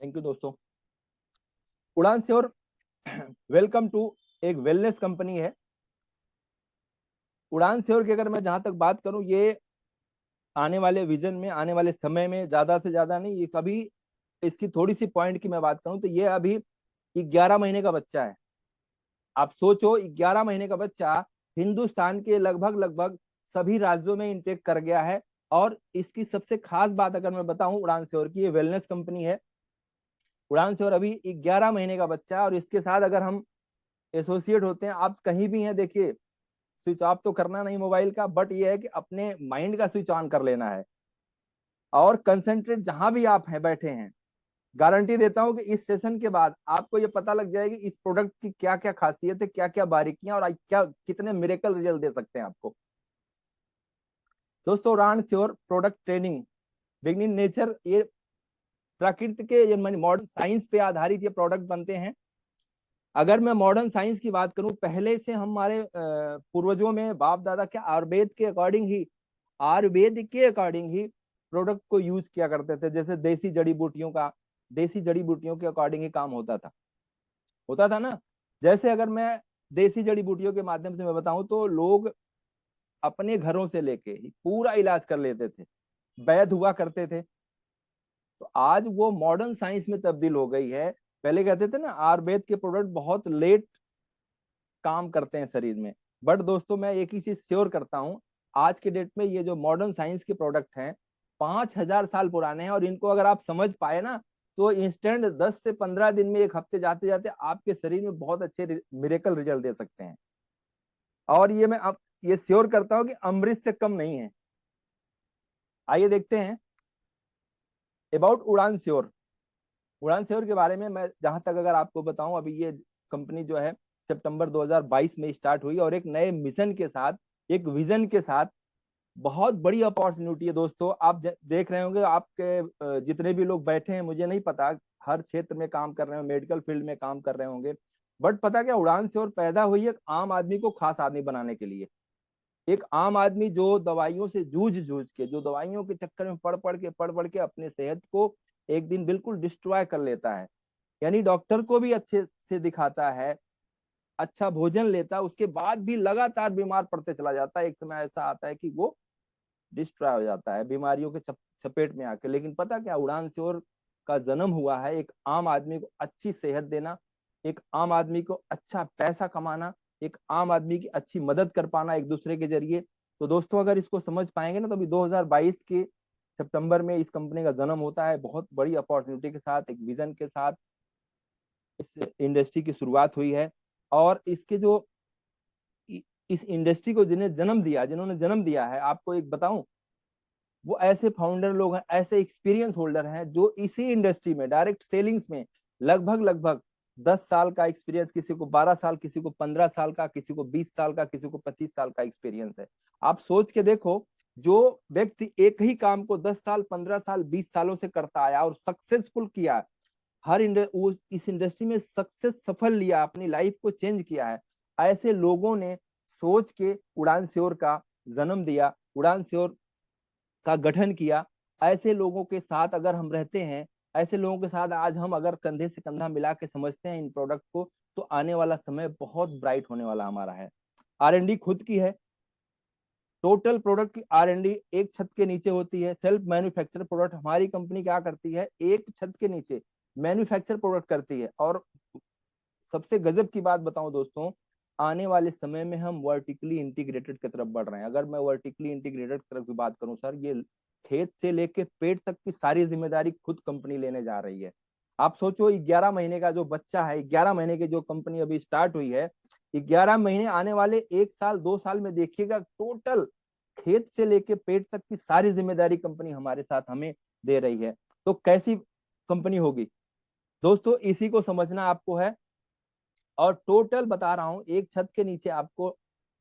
Thank you दोस्तों। उड़ान sure welcome to एक वेलनेस कंपनी है। उड़ान श्योर की अगर मैं जहां तक बात करूं, ये आने वाले विजन में, आने वाले समय में ज्यादा से ज्यादा नहीं, ये कभी इसकी थोड़ी सी पॉइंट की मैं बात करूं तो ये अभी 11 महीने का बच्चा है। आप सोचो, 11 महीने का बच्चा हिंदुस्तान के लगभग लगभग सभी राज्यों में इंटेक कर गया है। और इसकी सबसे खास बात अगर मैं बताऊं उड़ान श्योर की, ये वेलनेस कंपनी है। उड़ान श्योर अभी 11 महीने का बच्चा है और इसके साथ अगर हम एसोसिएट होते हैं, आप कहीं भी हैं, देखिए स्विच ऑफ तो करना नहीं मोबाइल का, बट ये है कि अपने माइंड का स्विच ऑन कर लेना है और कंसंट्रेट जहां भी आप हैं बैठे हैं। गारंटी देता हूं कि इस सेशन के बाद आपको ये पता लग जाएगी इस प्रोडक्ट की क्या क्या खासियत है, क्या क्या बारीकियां, और क्या कितने मिरेकल रिजल्ट दे सकते हैं आपको। दोस्तों, रान sure product training beginning nature, ये प्रकृति के, ये मॉडर्न साइंस पे आधारित ये प्रोडक्ट बनते हैं। अगर मैं मॉडर्न साइंस की बात करूं, पहले से हमारे पूर्वजों में बाप दादा क्या आयुर्वेद के अकॉर्डिंग ही प्रोडक्ट को यूज किया करते थे। जैसे देसी जड़ी बूटियों के अकॉर्डिंग ही काम होता था ना। जैसे अगर मैं देसी जड़ी बूटियों के माध्यम से मैं बताऊं तो लोग अपने घरों से लेके ही पूरा इलाज कर लेते थे, वैध हुआ करते थे। तो आज वो मॉडर्न साइंस में तब्दील हो गई है। पहले कहते थे ना आयुर्वेद के प्रोडक्ट बहुत लेट काम करते हैं शरीर में, बट दोस्तों मैं एक ही चीज श्योर करता हूं, आज के डेट में ये जो मॉडर्न साइंस के प्रोडक्ट हैं 5,000 साल पुराने हैं, और इनको अगर आप समझ पाए ना तो इंस्टेंट 10 से 15 दिन में, एक हफ्ते जाते जाते आपके शरीर में बहुत अच्छे मिरेकल रिजल्ट दे सकते हैं। और ये मैं अब ये श्योर करता हूं कि अमृत से कम नहीं है। आइए देखते हैं अबाउट उड़ान श्योर। उड़ान श्योर के बारे में मैं जहां तक अगर आपको बताऊं, अभी ये कंपनी जो है सितंबर 2022 में स्टार्ट हुई और एक नए मिशन के साथ, एक विजन के साथ, बहुत बड़ी अपॉर्चुनिटी है दोस्तों। आप देख रहे होंगे, आपके जितने भी लोग बैठे हैं, मुझे नहीं पता हर क्षेत्र में काम कर रहे हो, मेडिकल फील्ड में काम कर रहे होंगे, बट पता क्या, उड़ान श्योर पैदा हुई एक आम आदमी को खास आदमी बनाने के लिए। एक आम आदमी जो दवाइयों से जूझ जूझ के, जो दवाइयों के चक्कर में पढ़ पढ़ के अपने सेहत को एक दिन बिल्कुल डिस्ट्रॉय कर लेता है। यानी डॉक्टर को भी अच्छे से दिखाता है, अच्छा भोजन लेता है, उसके बाद भी लगातार बीमार पड़ते चला जाता है। एक समय ऐसा आता है कि वो डिस्ट्रॉय हो जाता है बीमारियों के चपेट में आके। लेकिन पता क्या, उड़ान श्योर का जन्म हुआ है एक आम आदमी को अच्छी सेहत देना, एक आम आदमी को अच्छा पैसा कमाना, एक आम आदमी की अच्छी मदद कर पाना एक दूसरे के जरिए। तो दोस्तों अगर इसको समझ पाएंगे ना, तो अभी 2022 के सितंबर में इस कंपनी का जन्म होता है। बहुत बड़ी अपॉर्चुनिटी के साथ, एक विजन के साथ इस इंडस्ट्री की शुरुआत हुई है। और इसके जो इस इंडस्ट्री को जिन्होंने जन्म दिया है, आपको एक बताऊं, वो ऐसे फाउंडर लोग हैं, ऐसे एक्सपीरियंस होल्डर हैं जो इसी इंडस्ट्री में डायरेक्ट सेलिंग्स में लगभग लगभग 10 साल का एक्सपीरियंस, किसी को 12 साल, किसी को 15 साल का, किसी को 20 साल का, किसी को 25 साल का एक्सपीरियंस है। आप सोच के देखो, जो व्यक्ति एक ही काम को 10 साल, 15 साल, 20 सालों से करता आया और सक्सेसफुल किया, इस इंडस्ट्री में सक्सेस सफल लिया, अपनी लाइफ को चेंज किया है, ऐसे लोगों ने सोच के उड़ान श्योर का जन्म दिया, उड़ान श्योर का गठन किया। ऐसे लोगों के साथ अगर हम रहते हैं, ऐसे लोगों के साथ आज हम अगर कंधे से कंधा मिला के समझते हैं इन प्रोडक्ट को, तो आने वाला समय बहुत ब्राइट होने वाला हमारा है। R&D खुद की है। टोटल प्रोडक्ट की R&D एक छत के नीचे होती है। सेल्फ मैन्युफैक्चर प्रोडक्ट हमारी कंपनी क्या करती है, एक छत के नीचे मैन्युफैक्चर प्रोडक्ट करती है। और सबसे गजब की बात बताऊं दोस्तों, आने वाले समय में हम वर्टिकली इंटीग्रेटेड की तरफ बढ़ रहे हैं। अगर मैं वर्टिकली इंटीग्रेटेड की तरफ की बात करूं सर, ये खेत से लेके पेट तक की सारी जिम्मेदारी खुद कंपनी लेने जा रही है। आप सोचो, 11 महीने का जो बच्चा है, 11 महीने की जो कंपनी अभी स्टार्ट हुई है, 11 महीने आने वाले 1 साल 2 साल में देखिएगा, टोटल खेत से लेके पेट तक की सारी जिम्मेदारी कंपनी हमारे साथ हमें दे रही है। तो कैसी कंपनी होगी दोस्तों, इसी को समझना आपको है। और टोटल बता रहा हूं, एक छत के नीचे आपको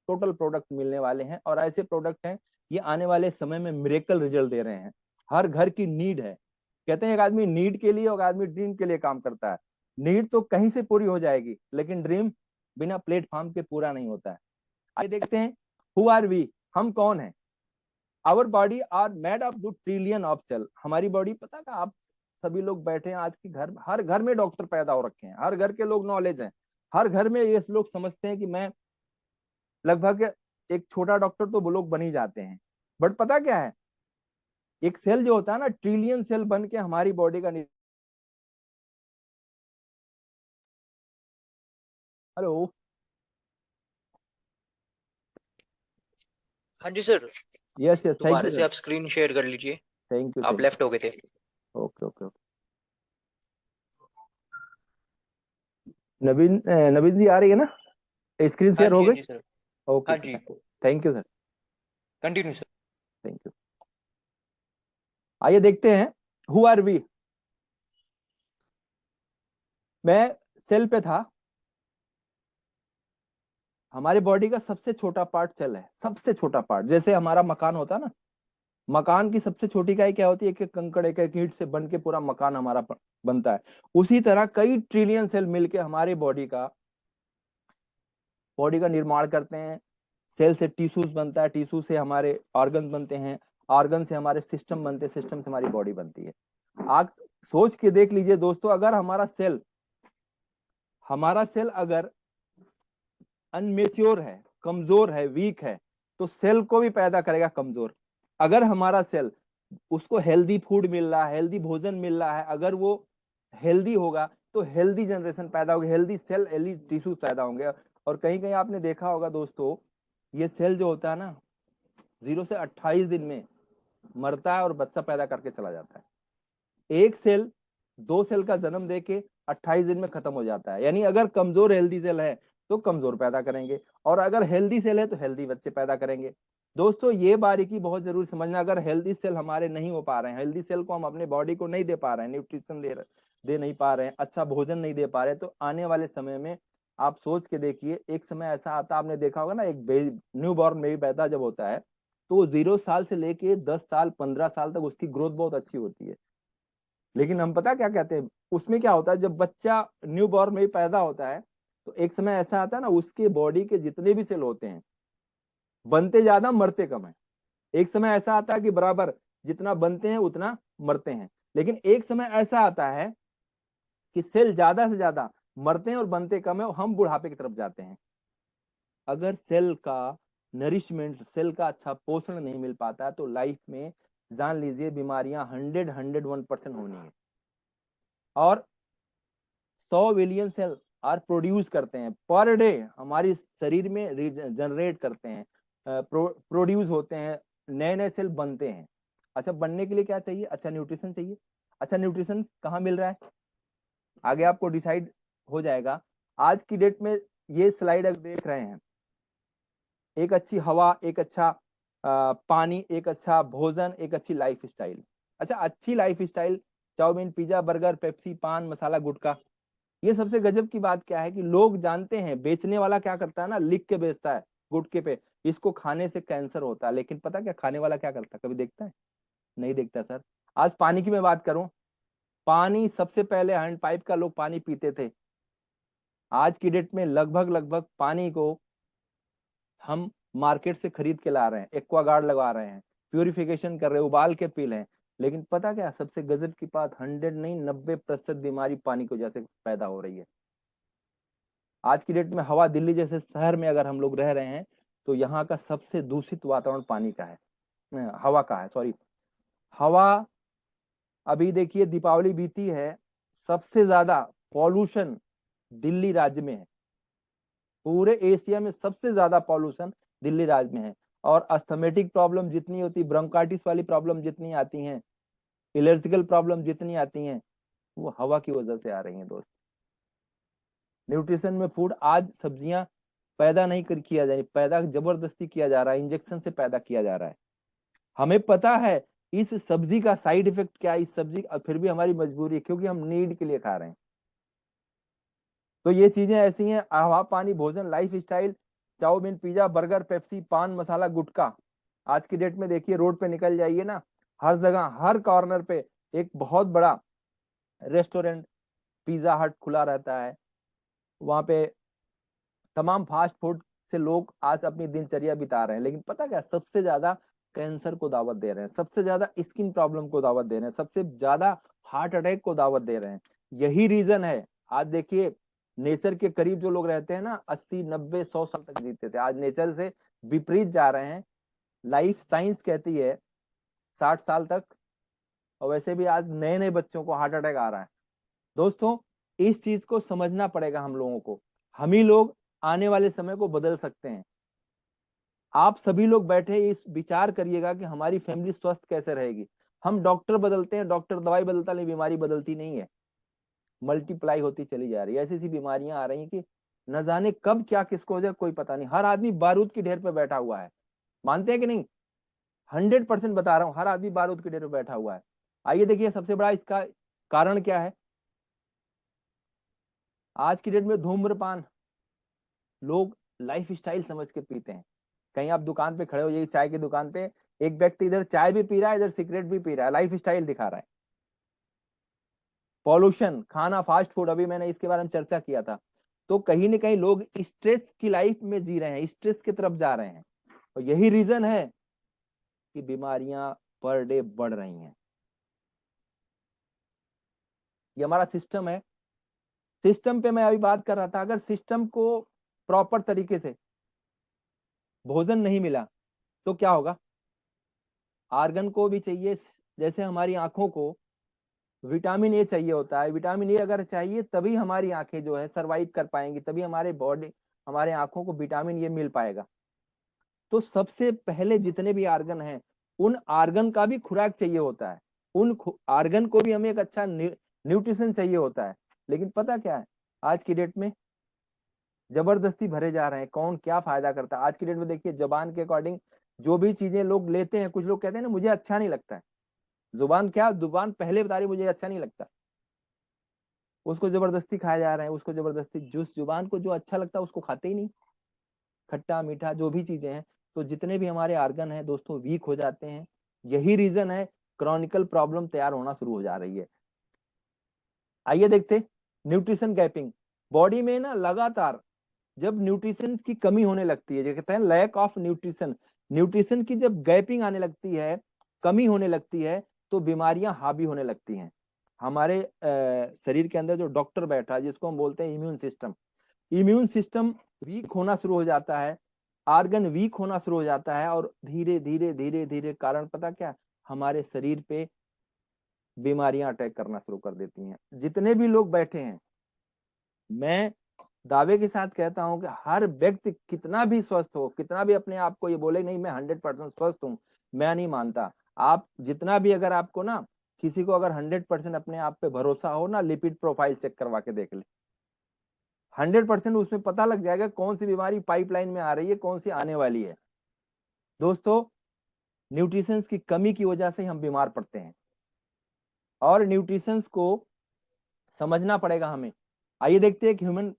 टोटल प्रोडक्ट मिलने वाले हैं, और ऐसे प्रोडक्ट हैं ये आने वाले समय में मिरेकल रिजल्ट दे रहे हैं। हर घर की नीड है। कहते हैं एक आदमी नीड के लिए और आदमी ड्रीम के लिए काम करता है। नीड तो कहीं से पूरी हो जाएगी, लेकिन ड्रीम बिना प्लेटफॉर्म के पूरा नहीं होता है। आइए देखते हैं, हु आर वी, हम कौन है। Our body are made of 2 trillion of cell. हमारी बॉडी, पता का आप सभी लोग बैठे हैं आज के घर, हर घर में डॉक्टर पैदा हो रखे हैं, हर घर के लोग नॉलेज हैं, हर घर में ये लोग समझते हैं कि मैं लगभग एक छोटा डॉक्टर तो वो लोग बन ही जाते हैं। बट पता क्या है, एक सेल जो होता है ना, ट्रिलियन सेल बन के हमारी बॉडी का हेलो। हाँ जी सर। यस यस, थैंक दोबारा यू से सर। आप स्क्रीन शेयर कर लीजिए। थैंक यू आप थैंक लेफ्ट हो गए थे। You. Okay okay okay. Naveen Naveen ji आ रही है ना, स्क्रीन हाँ शेयर हो जी हाँ गई? जी सर। ओके हाँ ओके, जी। Thank you sir. Continue sir. Thank you. आइए देखते हैं, हु आर वी। मैं सेल पे था। हमारे बॉडी का सबसे छोटा पार्ट सेल है, सबसे छोटा पार्ट। जैसे हमारा मकान होता है ना, मकान की सबसे छोटी इकाई क्या होती है? एक एक कंकड़, एक एक ईंट से बन के पूरा मकान हमारा बनता है। उसी तरह कई ट्रिलियन सेल मिलके हमारे बॉडी का निर्माण करते हैं। सेल से टिश्यूज बनता है, टिश्यू से हमारे ऑर्गन बनते हैं, ऑर्गन से हमारे सिस्टम बनते हैं, सिस्टम से हमारी बॉडी बनती है। आज सोच के देख लीजिए दोस्तों, अगर हमारा सेल अगर अनमेच्योर है, कमजोर है, वीक है, तो सेल को भी पैदा करेगा कमजोर। अगर हमारा सेल, उसको हेल्दी फूड मिल रहा है, हेल्दी भोजन मिल रहा है, अगर वो हेल्दी होगा तो हेल्दी जनरेशन पैदा होगी, हेल्दी सेल, हेल्दी टिश्यू पैदा होंगे। और कहीं कहीं आपने देखा होगा दोस्तों, ये सेल जो होता है ना, 0 से 28 दिन में मरता है और बच्चा पैदा करके चला जाता है। एक सेल 2 सेल का जन्म देके 28 दिन में खत्म हो जाता है। यानी अगर कमजोर हेल्दी सेल है तो कमजोर पैदा करेंगे, और अगर हेल्दी सेल है तो हेल्दी बच्चे पैदा करेंगे। दोस्तों ये बारीकी बहुत जरूरी समझना। अगर हेल्दी सेल हमारे नहीं हो पा रहे हैं, हेल्दी सेल को हम अपने बॉडी को नहीं दे पा रहे हैं, न्यूट्रिशन दे नहीं पा रहे हैं, अच्छा भोजन नहीं दे पा रहे हैं, तो आने वाले समय में आप सोच के देखिए, एक समय ऐसा आता, आपने देखा होगा ना, एक न्यू बॉर्न बेबी पैदा जब होता है तो वो 0 साल से लेके 10 साल 15 साल तक उसकी ग्रोथ बहुत अच्छी होती है। लेकिन हम पता क्या कहते हैं, उसमें क्या होता है, जब बच्चा न्यू बॉर्न में पैदा होता है तो एक समय ऐसा आता है ना, उसके बॉडी के जितने भी सेल होते हैं, बनते ज्यादा मरते कम है। एक समय ऐसा आता है कि बराबर, जितना बनते हैं उतना मरते हैं। लेकिन एक समय ऐसा आता है कि सेल ज्यादा से ज्यादा मरते हैं और बनते कम है, और हम बुढ़ापे की तरफ जाते हैं। अगर सेल का नरिशमेंट, सेल का अच्छा पोषण नहीं मिल पाता है तो लाइफ में जान लीजिए बीमारियां 101% होनी है। और 100 बिलियन सेल आर प्रोड्यूस करते हैं पर डे, हमारी शरीर में जनरेट करते हैं, प्रोड्यूस होते हैं, नए नए सेल बनते हैं। अच्छा, बनने के लिए क्या चाहिए? अच्छा न्यूट्रिशन चाहिए। अच्छा न्यूट्रिशन कहाँ मिल रहा है? आगे आपको डिसाइड हो जाएगा। आज की डेट में ये स्लाइड अगर देख रहे हैं, एक अच्छी हवा, एक अच्छा पानी, एक अच्छा भोजन, एक अच्छी लाइफ स्टाइल। अच्छा, अच्छी life style, chow mein, pizza, burger, Pepsi, paan masala, गुटखा। ये सबसे गजब की बात क्या है कि लोग जानते हैं, बेचने वाला क्या करता है ना, लिख के बेचता है गुटके पे, इसको खाने से कैंसर होता है। लेकिन पता क्या खाने वाला क्या करता है? कभी देखता है? नहीं देखता सर। आज पानी की मैं बात करूं, पानी सबसे पहले हैंड पाइप का लोग पानी पीते थे। आज की डेट में लगभग लगभग पानी को हम मार्केट से खरीद के ला रहे हैं, एक्वागार्ड लगा रहे हैं, प्यूरिफिकेशन कर रहे हैं, उबाल के पी रहे हैं। लेकिन पता क्या सबसे गजब की बात, 100 नहीं 90% बीमारी पानी को जैसे पैदा हो रही है। आज की डेट में हवा, दिल्ली जैसे शहर में अगर हम लोग रह रहे हैं तो यहाँ का सबसे दूषित वातावरण पानी का है, हवा का है, सॉरी, हवा। अभी देखिए दीपावली बीती है, सबसे ज्यादा पॉल्यूशन दिल्ली राज्य में है। पूरे एशिया में सबसे ज्यादा पॉल्यूशन दिल्ली राज्य में है। और अस्थमेटिक प्रॉब्लम जितनी होती, ब्रोंकाइटिस वाली प्रॉब्लम जितनी आती हैं, इलर्जिकल प्रॉब्लम जितनी आती हैं, वो हवा की वजह से आ रही हैं दोस्त। न्यूट्रिशन में फूड, आज सब्जियां पैदा नहीं किया जा रही, पैदा जबरदस्ती किया जा रहा है, इंजेक्शन से पैदा किया जा रहा है। हमें पता है इस सब्जी का साइड इफेक्ट क्या है, इस सब्जी, फिर भी हमारी मजबूरी है क्योंकि हम नीड के लिए खा रहे हैं। तो ये चीजें ऐसी हैं, हवा, पानी, भोजन, life style, chow mein, pizza, burger, Pepsi, paan masala, गुटखा। आज की डेट में देखिए, रोड पे निकल जाइए ना, हर जगह, हर कॉर्नर पे एक बहुत बड़ा रेस्टोरेंट, पिज्जा हट खुला रहता है। वहां पे तमाम फास्ट फूड से लोग आज अपनी दिनचर्या बिता रहे हैं। लेकिन पता क्या, सबसे ज्यादा कैंसर को दावत दे रहे हैं, सबसे ज्यादा स्किन प्रॉब्लम को दावत दे रहे हैं, सबसे ज्यादा हार्ट अटैक को दावत दे रहे हैं। यही रीजन है। आज देखिए, नेचर के करीब जो लोग रहते हैं ना, 80 90 100 साल तक जीते थे, आज नेचर से विपरीत जा रहे हैं। लाइफ साइंस कहती है 60 साल तक, और वैसे भी आज नए नए बच्चों को हार्ट अटैक आ रहा है। दोस्तों, इस चीज को समझना पड़ेगा हम लोगों को। हम ही लोग आने वाले समय को बदल सकते हैं। आप सभी लोग बैठे इस विचार करिएगा कि हमारी फैमिली स्वस्थ कैसे रहेगी। हम डॉक्टर बदलते हैं, डॉक्टर दवाई बदलता है, बीमारी बदलती नहीं है, मल्टीप्लाई होती चली जा रही है। ऐसी ऐसी बीमारियां आ रही हैं कि न जाने कब क्या किसको हो जाए, कोई पता नहीं। हर आदमी बारूद की ढेर पे बैठा हुआ है, मानते हैं कि नहीं? 100% बता रहा हूँ, हर आदमी बारूद की ढेर पे बैठा हुआ है। आइए देखिए, सबसे बड़ा इसका कारण क्या है। आज की डेट में धूम्रपान, लोग लाइफ स्टाइल समझ के पीते हैं। कहीं आप दुकान पे खड़े हो, यही चाय की दुकान पे, एक व्यक्ति इधर चाय भी पी रहा है, इधर सिगरेट भी पी रहा है, लाइफ स्टाइल दिखा रहा है। पॉल्यूशन, खाना, फास्ट फूड, अभी मैंने इसके बारे में चर्चा किया था। तो कहीं ना कहीं लोग स्ट्रेस की लाइफ में जी रहे हैं, स्ट्रेस की तरफ जा रहे हैं, और यही रीजन है कि बीमारियां पर डे बढ़ रही हैं। ये हमारा सिस्टम है। सिस्टम पे मैं अभी बात कर रहा था। अगर सिस्टम को प्रॉपर तरीके से भोजन नहीं मिला तो क्या होगा? आर्गन को भी चाहिए, जैसे हमारी आंखों को विटामिन ए चाहिए होता है। विटामिन ए अगर चाहिए तभी हमारी आंखें जो है सरवाइव कर पाएंगी, तभी हमारे बॉडी, हमारे आंखों को विटामिन ए मिल पाएगा। तो सबसे पहले जितने भी आर्गन हैं, उन आर्गन का भी खुराक चाहिए होता है, उन आर्गन को भी हमें एक अच्छा न्यूट्रिशन चाहिए होता है। लेकिन पता क्या है, आज की डेट में जबरदस्ती भरे जा रहे हैं। कौन क्या फायदा करता है? आज की डेट में देखिए, जबान के अकॉर्डिंग जो भी चीजें लोग लेते हैं, कुछ लोग कहते हैं ना मुझे अच्छा नहीं लगता है, जुबान क्या, जुबान पहले बता रही मुझे अच्छा नहीं लगता, उसको जबरदस्ती खाया जा रहा है, उसको जबरदस्ती, जिस जुबान को जो अच्छा लगता है उसको खाते ही नहीं। खट्टा मीठा जो भी चीजें हैं, तो जितने भी हमारे आर्गन हैं दोस्तों, वीक हो जाते हैं। यही रीजन है, क्रॉनिकल प्रॉब्लम तैयार होना शुरू हो जा रही है। आइए देखते, न्यूट्रिशन गैपिंग। बॉडी में ना लगातार जब न्यूट्रिशन की कमी होने लगती है, जो कहते हैं लैक ऑफ न्यूट्रिशन, न्यूट्रिशन की जब गैपिंग आने लगती है, कमी होने लगती है, तो बीमारियां हावी होने लगती हैं। हमारे शरीर के अंदर जो डॉक्टर बैठा है, जिसको हम बोलते हैं immune system, immune system weak होना शुरू हो जाता है, आर्गन वीक होना शुरू हो जाता है, और धीरे धीरे धीरे धीरे कारण पता क्या, हमारे शरीर पे बीमारियां अटैक करना शुरू कर देती हैं। जितने भी लोग बैठे हैं, मैं दावे के साथ कहता हूं कि हर व्यक्ति कितना भी स्वस्थ हो, कितना भी अपने आप को ये बोले नहीं मैं 100% स्वस्थ हूं, मैं नहीं मानता। आप जितना भी, अगर आपको ना, किसी को अगर 100% अपने आप पे भरोसा हो ना, लिपिड प्रोफाइल चेक करवा के देख ले, 100% उसमें पता लग जाएगा कौन सी बीमारी पाइपलाइन में आ रही है, कौन सी आने वाली है। दोस्तों, न्यूट्रिशंस की कमी की वजह से हम बीमार पड़ते हैं, और न्यूट्रिशंस को समझना पड़ेगा हमें। आइए देखते हैं कि ह्यूमन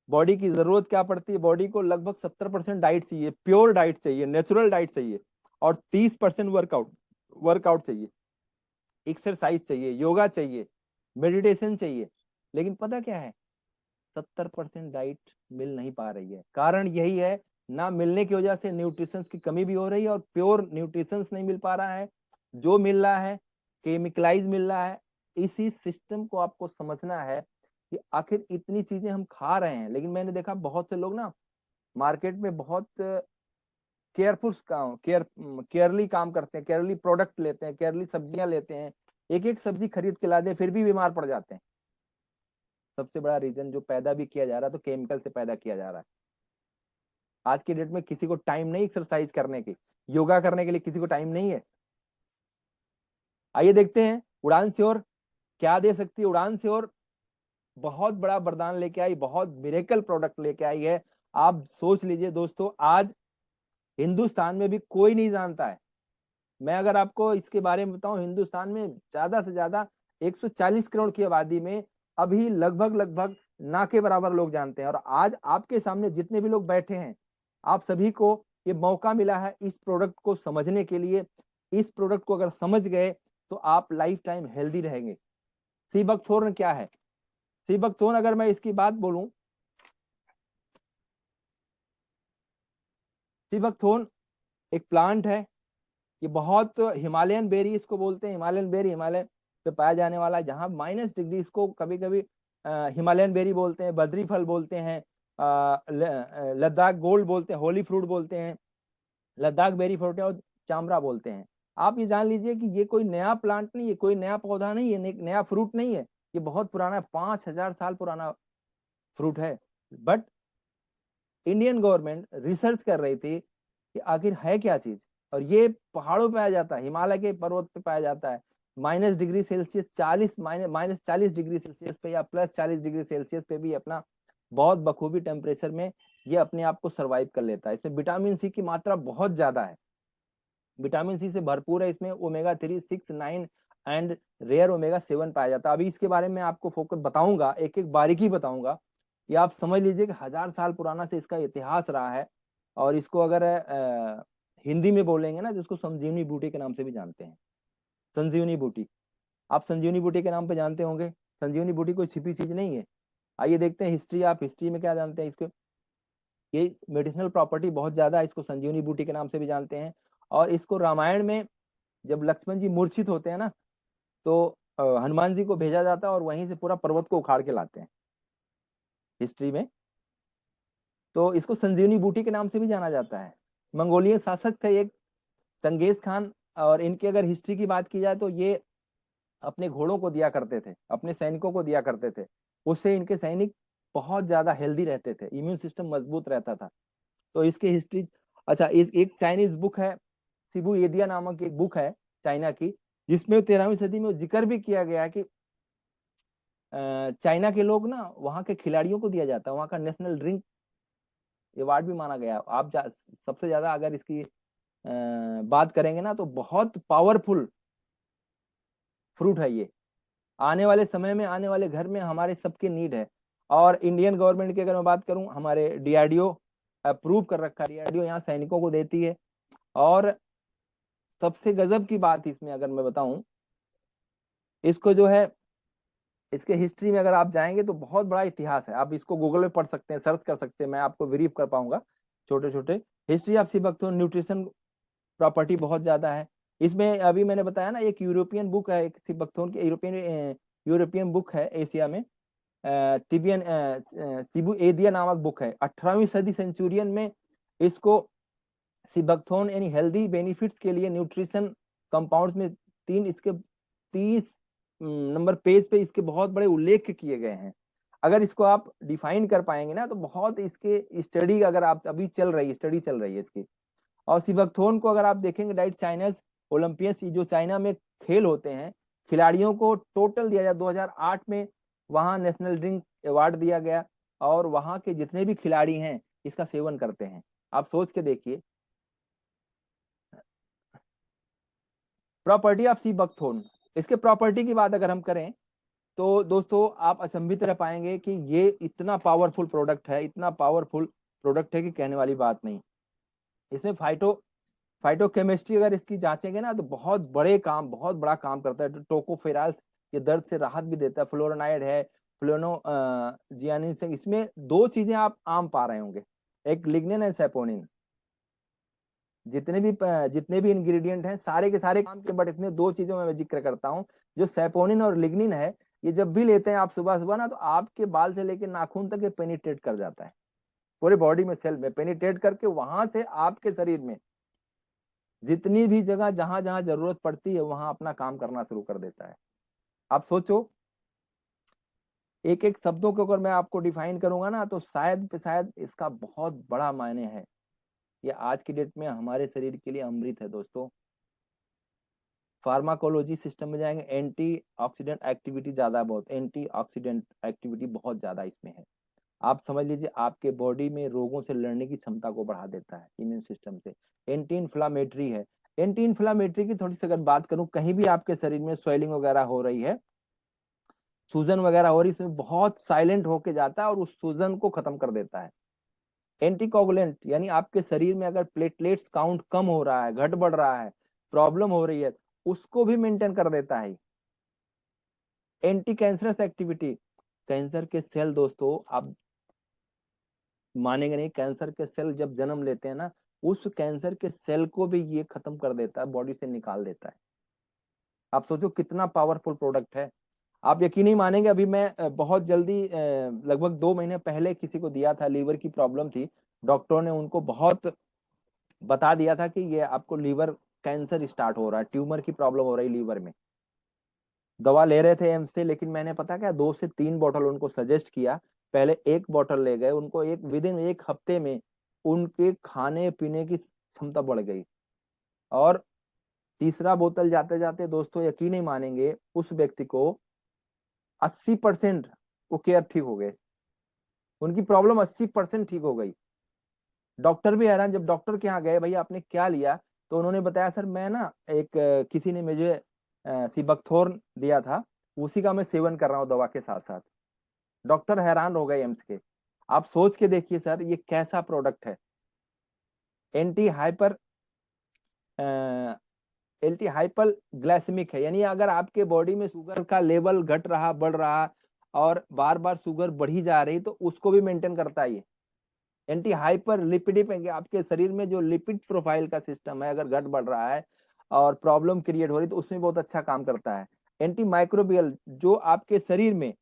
बॉडी की जरूरत क्या पड़ती है। बॉडी को लगभग 70% डाइट चाहिए, प्योर डाइट चाहिए, नेचुरल डाइट चाहिए, और 30% वर्कआउट वर्कआउट चाहिए, एक्सरसाइज चाहिए, योगा चाहिए, मेडिटेशन चाहिए। लेकिन पता क्या है, 70% डाइट मिल नहीं पा रही है। कारण यही है, ना मिलने की वजह से न्यूट्रिशंस की कमी भी हो रही है, और प्योर न्यूट्रिशंस नहीं मिल पा रहा है। जो मिल रहा है केमिकलाइज मिल रहा है। इसी सिस्टम को आपको समझना है कि आखिर इतनी चीजें हम खा रहे हैं, लेकिन मैंने देखा बहुत से लोग ना मार्केट में बहुत केयरफुल काम, केयरली काम करते हैं, केयरली प्रोडक्ट लेते हैं, केयरली सब्जियां लेते हैं, एक एक सब्जी खरीद के ला दे, फिर भी बीमार पड़ जाते हैं। सबसे बड़ा रीजन जो पैदा भी किया जा रहा है, तो केमिकल से पैदा किया जा रहा है। आज की डेट में किसी को टाइम नहीं एक्सरसाइज करने की, योगा करने के लिए किसी को टाइम नहीं है। आइए देखते हैं उड़ान श्योर क्या दे सकती है। उड़ान श्योर बहुत बड़ा वरदान लेके आई, बहुत मिरेकल प्रोडक्ट लेके आई है। आप सोच लीजिए दोस्तों, आज हिंदुस्तान में भी कोई नहीं जानता है। मैं अगर आपको इसके बारे में बताऊं, हिंदुस्तान में ज्यादा से ज्यादा 140 करोड़ की आबादी में अभी लगभग लगभग ना के बराबर लोग जानते हैं। और आज आपके सामने जितने भी लोग बैठे हैं, आप सभी को ये मौका मिला है इस प्रोडक्ट को समझने के लिए। इस प्रोडक्ट को अगर समझ गए तो आप लाइफ टाइम हेल्दी रहेंगे। सीबकथोर्न क्या है? सीबकथोर्न, अगर मैं इसकी बात बोलूं, सीबकथोर्न एक प्लांट है। ये बहुत, हिमालयन बेरी इसको बोलते हैं, हिमालयन बेरी, हिमालयन पे पाया जाने वाला है, जहाँ -डिग्री, इसको कभी कभी हिमालयन बेरी बोलते हैं, बद्री फल बोलते हैं, लद्दाख गोल्ड बोलते हैं, होली फ्रूट बोलते हैं, लद्दाख बेरी फ्रूट और चामड़ा बोलते हैं। आप ये जान लीजिए कि ये कोई नया प्लांट नहीं है, कोई नया पौधा नहीं है, नया फ्रूट नहीं है, ये बहुत पुराना है, 5000 साल पुराना फ्रूट है। बट इंडियन गवर्नमेंट रिसर्च कर रही थी कि आखिर है क्या चीज, और ये पहाड़ों पे पाया जाता है, हिमालय के पर्वत पे पाया जाता है, -डिग्री सेल्सियस 40 -40 डिग्री सेल्सियस पे या +40 डिग्री सेल्सियस पे भी अपना बहुत बखूबी टेम्परेचर में ये अपने आप को सरवाइव कर लेता है। इसमें विटामिन सी की मात्रा बहुत ज्यादा है, विटामिन सी से भरपूर है, इसमें ओमेगा 3, 6, 9 एंड रेयर ओमेगा 7 पाया जाता है। अभी इसके बारे में आपको फोकस बताऊंगा, एक एक बारीकी बताऊंगा, कि आप समझ लीजिए कि 1000 साल पुराना से इसका इतिहास रहा है। और इसको अगर हिंदी में बोलेंगे ना, जिसको संजीवनी बूटी के नाम से भी जानते हैं, संजीवनी बूटी। आप संजीवनी बूटी के नाम पे जानते होंगे, संजीवनी बूटी कोई छिपी चीज नहीं है। आइए देखते हैं हिस्ट्री, आप हिस्ट्री में क्या जानते हैं इसको। ये मेडिसिनल प्रॉपर्टी बहुत ज्यादा है, इसको संजीवनी बूटी के नाम से भी जानते हैं। और इसको रामायण में जब लक्ष्मण जी मूर्छित होते हैं ना, तो हनुमान जी को भेजा जाता है और वहीं से पूरा पर्वत को उखाड़ के लाते हैं हिस्ट्री में। तो इसको संजीवनी बूटी के नाम से भी जाना जाता है। मंगोलियन शासक थे एक, चंगेज खान, और इनकी अगर हिस्ट्री की बात की जाए तो ये अपने घोड़ों को दिया करते थे, अपने सैनिकों को दिया करते थे, उससे इनके सैनिक बहुत ज्यादा हेल्दी रहते थे, इम्यून सिस्टम मजबूत रहता था। तो इसकी हिस्ट्री, अच्छा, इस एक चाइनीज बुक है, शिबू एदिया नामक एक बुक है चाइना की, जिसमें 13वीं सदी में जिक्र भी किया गया है कि चाइना के लोग ना, वहाँ के खिलाड़ियों को दिया जाता है, वहाँ का नेशनल ड्रिंक अवार्ड भी माना गया। आप सबसे ज्यादा अगर इसकी बात करेंगे ना, तो बहुत पावरफुल फ्रूट है ये। आने वाले समय में, आने वाले घर में हमारे सबके नीड है। और इंडियन गवर्नमेंट की अगर मैं बात करूं, हमारे डीआरडीओ अप्रूव कर रखा है, डीआरडीओ यहाँ सैनिकों को देती है। और सबसे गजब की बात इसमें अगर मैं बताऊं, इसको जो है, इसके हिस्ट्री में अगर आप जाएंगे तो बहुत बड़ा इतिहास है। आप इसको गूगल में पढ़ सकते हैं, सर्च कर सकते हैं, मैं आपको ब्रीफ कर पाऊंगा छोटे छोटे। History of sea buckthorn, nutrition property बहुत ज्यादा है इसमें। अभी मैंने बताया ना, एक यूरोपियन बुक है, एक सी बकथोर्न की यूरोपियन यूरोपियन बुक है एशिया में, तिबियन सिबू एदिया नामक बुक है, 18वीं सदी सेंचुरियन में इसको सिबकथोन यानी हेल्दी बेनिफिट्स के लिए न्यूट्रिशन कंपाउंड्स में तीन इसके 30 नंबर पेज पे इसके बहुत बड़े उल्लेख किए गए हैं। अगर इसको आप डिफाइन कर पाएंगे ना, तो बहुत इसके स्टडी, अगर आप अभी स्टडी चल रही है इसकी। और सिबकथोन को अगर आप देखेंगे, डाइट चाइनाज ओलंपियंस, जो चाइना में खेल होते हैं, खिलाड़ियों को टोटल दिया जाए 2008 में, वहां नेशनल ड्रिंक अवार्ड दिया गया। और वहां के जितने भी खिलाड़ी हैं इसका सेवन करते हैं। आप सोच के देखिए। प्रॉपर्टी ऑफ सी बकथोर्न, इसके प्रॉपर्टी की बात अगर हम करें, तो दोस्तों आप अचंभित रह पाएंगे कि ये इतना पावरफुल प्रोडक्ट है, इतना पावरफुल प्रोडक्ट है कि कहने वाली बात नहीं। इसमें फाइटोकेमिस्ट्री अगर इसकी जांचेंगे ना, तो बहुत बड़ा काम करता है। टोकोफेराल्स, ये दर्द से राहत भी देता है। फ्लोरोनाइड है, फ्लोनो जियानिन से, इसमें दो चीजें आप आम पा रहे होंगे, एक लिग्निन है, सैपोनिन। जितने भी इंग्रेडिएंट हैं सारे के सारे काम के, बट इसमें दो चीजों में मैं जिक्र करता हूँ। जो सैपोनिन और लिग्निन है, ये जब भी लेते हैं आप सुबह सुबह ना, तो आपके बाल से लेकर नाखून तक ये पेनिट्रेट कर जाता है, पूरे बॉडी में, सेल में पेनिट्रेट करके वहां से आपके शरीर में जितनी भी जगह जहां जहां जरूरत पड़ती है वहां अपना काम करना शुरू कर देता है। आप सोचो, एक एक शब्दों को अगर मैं आपको डिफाइन करूंगा ना, तो शायद इसका बहुत बड़ा मायने है। ये आज की डेट में हमारे शरीर के लिए अमृत है दोस्तों। फार्माकोलॉजी सिस्टम में जाएंगे, एंटीऑक्सीडेंट एक्टिविटी ज्यादा, बहुत एंटीऑक्सीडेंट एक्टिविटी बहुत ज्यादा इसमें है। आप समझ लीजिए, आपके बॉडी में रोगों से लड़ने की क्षमता को बढ़ा देता है, इम्यून सिस्टम से। एंटी इन्फ्लामेटरी है। एंटी इन्फ्लामेटरी की थोड़ी सी अगर बात करूं, कहीं भी आपके शरीर में स्वेलिंग वगैरह हो रही है, सूजन वगैरह हो रही है, इसमें बहुत साइलेंट होके जाता है और उस सूजन को खत्म कर देता है। एंटीकोगुलेंट, यानी आपके शरीर में अगर प्लेटलेट्स काउंट कम हो रहा है, घट बढ़ रहा है, प्रॉब्लम हो रही है, उसको भी मेंटेन कर देता है। एंटी कैंसरस एक्टिविटी, कैंसर के सेल दोस्तों आप मानेंगे नहीं, कैंसर के सेल जब जन्म लेते हैं ना, उस कैंसर के सेल को भी ये खत्म कर देता है, बॉडी से निकाल देता है। आप सोचो कितना पावरफुल प्रोडक्ट है। आप यकीन नहीं मानेंगे, अभी मैं बहुत जल्दी लगभग 2 महीने पहले किसी को दिया था, लीवर की प्रॉब्लम थी। डॉक्टरों ने उनको बहुत बता दिया था कि ये आपको लीवर कैंसर स्टार्ट हो रहा है, ट्यूमर की प्रॉब्लम हो रही है लीवर में। दवा ले रहे थे एम्स से, लेकिन मैंने पता क्या 2 से 3 बोतल उनको सजेस्ट किया। पहले 1 बोतल ले गए, उनको एक विद इन 1 हफ्ते में उनके खाने पीने की क्षमता बढ़ गई। और तीसरा बोतल जाते जाते दोस्तों यकीन नहीं मानेंगे, उस व्यक्ति को 80% वो केयर ठीक हो गए, उनकी प्रॉब्लम 80% ठीक हो गई। डॉक्टर भी हैरान, जब डॉक्टर के यहाँ गए भैया आपने क्या लिया, तो उन्होंने बताया सर मैं ना एक किसी ने मुझे सीबकथोर्न दिया था, उसी का मैं सेवन कर रहा हूँ दवा के साथ साथ। डॉक्टर हैरान हो गए एम्स के। आप सोच के देखिए सर ये कैसा प्रोडक्ट है। Anti hyper anti hyperglycaemic है, यानी अगर आपके बॉडी में शुगर का लेवल घट रहा बढ़ रहा और बार बार शुगर बढ़ी जा रही, तो उसको भी मेंटेन करता है ये। एंटी हाइपर लिपिडिक है कि आपके शरीर में जो लिपिड प्रोफाइल का सिस्टम है अगर घट बढ़ रहा है और प्रॉब्लम क्रिएट हो रही, तो उसमें बहुत अच्छा काम करता है। एंटी माइक्रोबियल, जो आपके शरीर में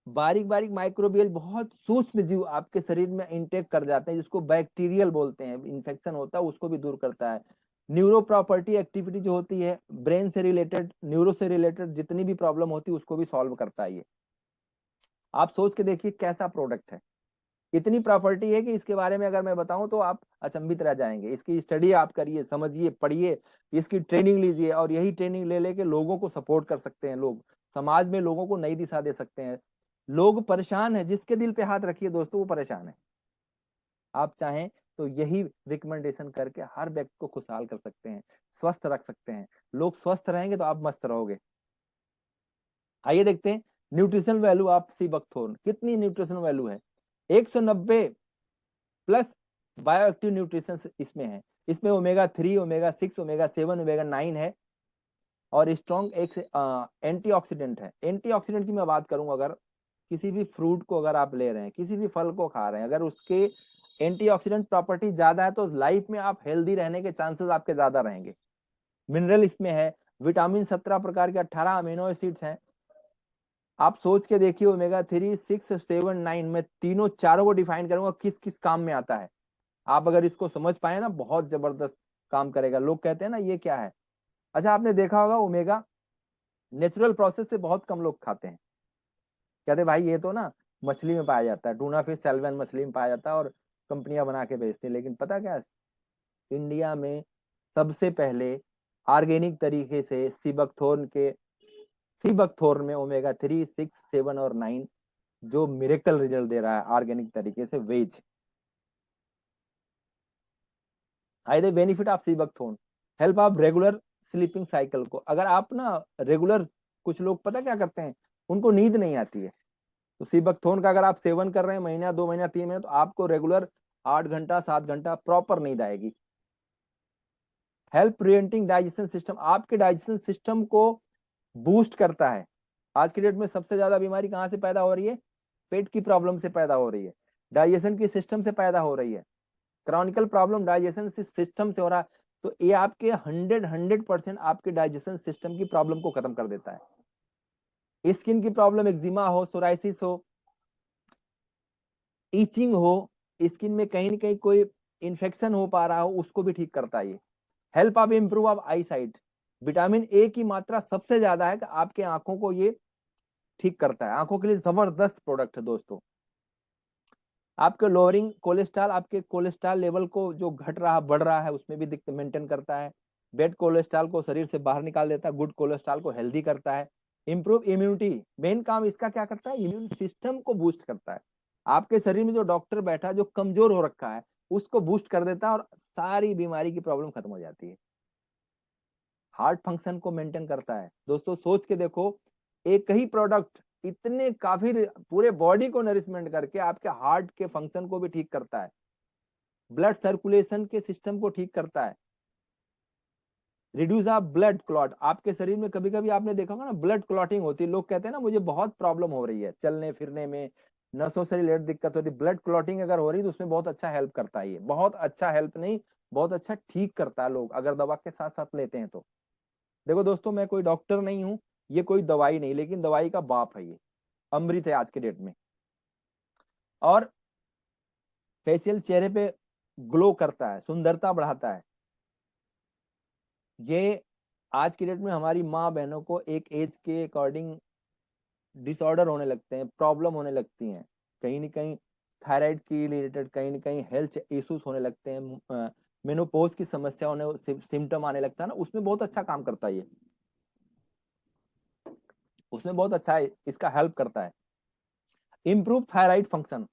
बारीक बारीक माइक्रोबियल बहुत सूक्ष्म जीव आपके शरीर में इंटेक कर जाते हैं, जिसको बैक्टीरियल बोलते हैं, इन्फेक्शन होता है उसको भी दूर करता है। न्यूरो प्रॉपर्टी एक्टिविटी जो होती है, ब्रेन से रिलेटेड न्यूरो से रिलेटेड जितनी भी प्रॉब्लम होती है उसको भी सॉल्व करता है ये। आप सोच के देखिए कैसा प्रोडक्ट है। इतनी प्रॉपर्टी है कि इसके बारे में अगर मैं बताऊं तो आप अचंभित रह जाएंगे। इसकी स्टडी आप करिए, समझिए, पढ़िए, इसकी ट्रेनिंग लीजिए, और यही ट्रेनिंग ले लेके लोगों को सपोर्ट कर सकते हैं। लोग समाज में लोगों को नई दिशा दे सकते हैं। लोग परेशान है, जिसके दिल पे हाथ रखिए दोस्तों वो परेशान है। आप चाहें तो यही रिकमेंडेशन करके हर व्यक्ति को खुशहाल कर सकते हैं, स्वस्थ रख सकते हैं। लोग स्वस्थ रहेंगे तो आप मस्त रहोगे। आइए देखते हैं न्यूट्रिशनल वैल्यू ऑफ सीबकथोर्न। कितनी न्यूट्रिशनल वैल्यू है? 190 प्लस बायोएक्टिव न्यूट्रिशन इसमें है। इसमें ओमेगा 3, ओमेगा 6, ओमेगा 7, ओमेगा 9 है, और स्ट्रॉन्ग एक एंटीऑक्सीडेंट है। एंटीऑक्सीडेंट की मैं बात करूं, अगर किसी भी फ्रूट को अगर आप ले रहे हैं, किसी भी फल को खा रहे हैं, अगर उसके एंटीऑक्सीडेंट प्रॉपर्टी ज्यादा है तो लाइफ में आप हेल्दी रहने के चांसेस आपके ज्यादा रहेंगे। मिनरल इसमें है, विटामिन 17 प्रकार के 18 अमीनो एसिड्स हैं। आप सोच के देखिए, ओमेगा 3, 6, 7, 9 में तीनों चारों को डिफाइन करूंगा किस किस काम में आता है। आप अगर इसको समझ पाए ना, बहुत जबरदस्त काम करेगा। लोग कहते हैं ना ये क्या है। अच्छा, आपने देखा होगा ओमेगा नेचुरल प्रोसेस से बहुत कम लोग खाते हैं। कहते भाई ये तो ना मछली में पाया जाता है, टूना फिश, सैल्मन मछली में पाया जाता है, और कंपनियां बना के बेचती हैं। लेकिन पता क्या है, इंडिया में सबसे पहले ऑर्गेनिक तरीके से सीबकथोर्न में ओमेगा 3, 6, 7 और 9 जो मिरेकल रिजल्ट दे रहा है ऑर्गेनिक तरीके से, veg. I the benefit of sea buckthorn, help of regular sleeping cycle को। अगर आप ना रेगुलर, कुछ लोग पता क्या करते हैं, उनको नींद नहीं आती है, तो सीबकथोर्न का अगर आप सेवन कर रहे हैं महीना 2 महीना 3 महीना, तो आपको रेगुलर 8 घंटा 7 घंटा प्रॉपर नींद आएगी। हेल्प प्रिवेंटिंग डाइजेशन सिस्टम, आपके डाइजेशन सिस्टम को बूस्ट करता है। आज की डेट में सबसे ज्यादा बीमारी कहाँ से पैदा हो रही है? पेट की प्रॉब्लम से पैदा हो रही है, डाइजेशन की सिस्टम से पैदा हो रही है। क्रॉनिकल प्रॉब्लम डाइजेशन सिस्टम से हो रहा है, तो ये आपके 100% आपके डाइजेशन सिस्टम की प्रॉब्लम को खत्म कर देता है। स्किन की प्रॉब्लम, एक्जिमा हो, सोराइसिस हो, ईचिंग हो, स्किन में कहीं ना कहीं कोई इन्फेक्शन हो पा रहा हो, उसको भी ठीक करता है ये। Help of improve of I site, vitamin A की मात्रा सबसे ज्यादा है कि आपके आंखों को ये ठीक करता है। आंखों के लिए जबरदस्त प्रोडक्ट है दोस्तों। आपके लोअरिंग कोलेस्ट्रॉल, आपके कोलेस्ट्रॉल लेवल को जो घट रहा बढ़ रहा है उसमें भी दिक्कत मेंटेन करता है। बैड कोलेस्ट्रॉल को शरीर से बाहर निकाल देता है, गुड कोलेस्ट्रॉल को हेल्दी करता है। इंप्रूव इम्यूनिटी, मेन काम इसका क्या करता है, इम्यून सिस्टम को बूस्ट करता है। आपके शरीर में जो डॉक्टर बैठा जो कमजोर हो रखा है उसको बूस्ट कर देता है, और सारी बीमारी की प्रॉब्लम खत्म हो जाती है। हार्ट फंक्शन को मेंटेन करता है। दोस्तों सोच के देखो, एक ही प्रोडक्ट इतने काफी पूरे बॉडी को नरिशमेंट करके आपके हार्ट के फंक्शन को भी ठीक करता है, ब्लड सर्कुलेशन के सिस्टम को ठीक करता है, रिड्यूस ऑफ ब्लड क्लॉट। आपके शरीर में कभी कभी आपने देखा होगा ना ब्लड क्लॉटिंग होती है, लोग कहते हैं ना मुझे बहुत प्रॉब्लम हो रही है चलने फिरने में, नसों से रिलेटेड दिक्कत हो रही है, ब्लड क्लॉटिंग अगर हो रही है तो उसमें बहुत अच्छा हेल्प करता है ये। बहुत अच्छा हेल्प नहीं, बहुत अच्छा ठीक करता है लोग अगर दवा के साथ साथ लेते हैं तो। देखो दोस्तों, मैं कोई डॉक्टर नहीं हूँ, ये कोई दवाई नहीं, लेकिन दवाई का बाप है ये, अमृत है आज के डेट में। और फेशियल चेहरे पे ग्लो करता है, सुंदरता बढ़ाता है। ये आज की डेट में हमारी माँ बहनों को एक एज के अकॉर्डिंग डिसऑर्डर होने लगते हैं, प्रॉब्लम होने लगती हैं, कहीं ना कहीं थायराइड की रिलेटेड, कहीं ना कहीं हेल्थ इश्यूज होने लगते हैं, मेनोपॉज की समस्या होने, सिम्टम आने लगता है ना, उसमें बहुत अच्छा काम करता है ये, उसमें बहुत अच्छा है, इसका हेल्प करता है। Improve thyroid function.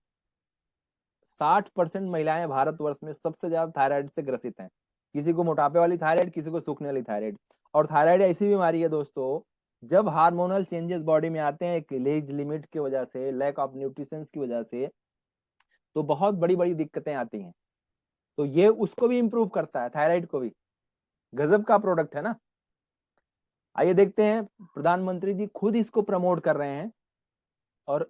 60% महिलाएं भारतवर्ष में सबसे ज्यादा थायराइड से ग्रसित हैं। किसी को मोटापे वाली थायराइड, किसी को सूखने वाली थायराइड। और थायराइड ऐसी बीमारी है दोस्तों, जब हार्मोनल चेंजेस बॉडी में आते हैं, एक एज लिमिट की वजह से, लैक ऑफ न्यूट्रिशन की वजह से, तो बहुत बड़ी बड़ी दिक्कतें आती हैं। तो ये उसको भी इंप्रूव करता है, थायराइड को भी। गजब का प्रोडक्ट है ना। आइए देखते हैं, प्रधानमंत्री जी खुद इसको प्रमोट कर रहे हैं, और